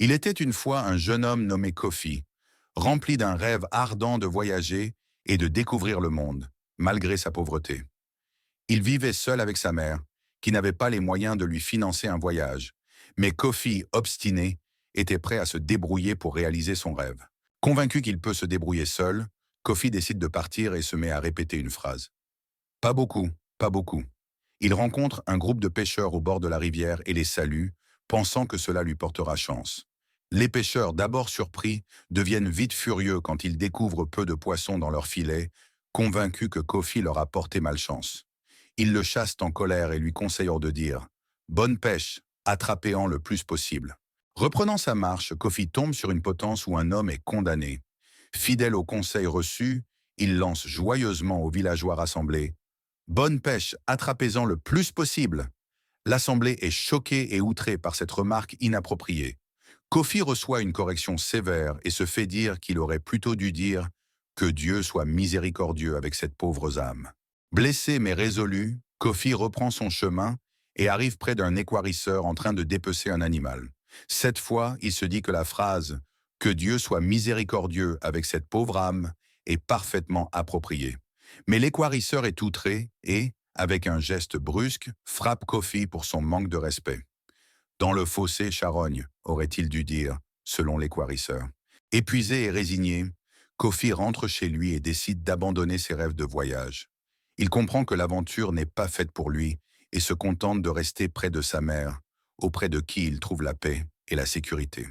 Il était une fois un jeune homme nommé Kofi, rempli d'un rêve ardent de voyager et de découvrir le monde, malgré sa pauvreté. Il vivait seul avec sa mère, qui n'avait pas les moyens de lui financer un voyage. Mais Kofi, obstiné, était prêt à se débrouiller pour réaliser son rêve. Convaincu qu'il peut se débrouiller seul, Kofi décide de partir et se met à répéter une phrase. Pas beaucoup, pas beaucoup. Il rencontre un groupe de pêcheurs au bord de la rivière et les salue, pensant que cela lui portera chance. Les pêcheurs, d'abord surpris, deviennent vite furieux quand ils découvrent peu de poissons dans leur filet, convaincus que Kofi leur a porté malchance. Ils le chassent en colère et lui conseillent de dire « Bonne pêche, attrapez-en le plus possible ». Reprenant sa marche, Kofi tombe sur une potence où un homme est condamné. Fidèle aux conseils reçus, il lance joyeusement aux villageois rassemblés « Bonne pêche, attrapez-en le plus possible ». L'assemblée est choquée et outrée par cette remarque inappropriée. Kofi reçoit une correction sévère et se fait dire qu'il aurait plutôt dû dire « Que Dieu soit miséricordieux avec cette pauvre âme ». Blessé mais résolu, Kofi reprend son chemin et arrive près d'un équarrisseur en train de dépecer un animal. Cette fois, il se dit que la phrase « Que Dieu soit miséricordieux avec cette pauvre âme » est parfaitement appropriée. Mais l'équarrisseur est outré et, avec un geste brusque, frappe Kofi pour son manque de respect. Dans le fossé charogne, aurait-il dû dire, selon l'équarrisseur. Épuisé et résigné, Kofi rentre chez lui et décide d'abandonner ses rêves de voyage. Il comprend que l'aventure n'est pas faite pour lui et se contente de rester près de sa mère, auprès de qui il trouve la paix et la sécurité.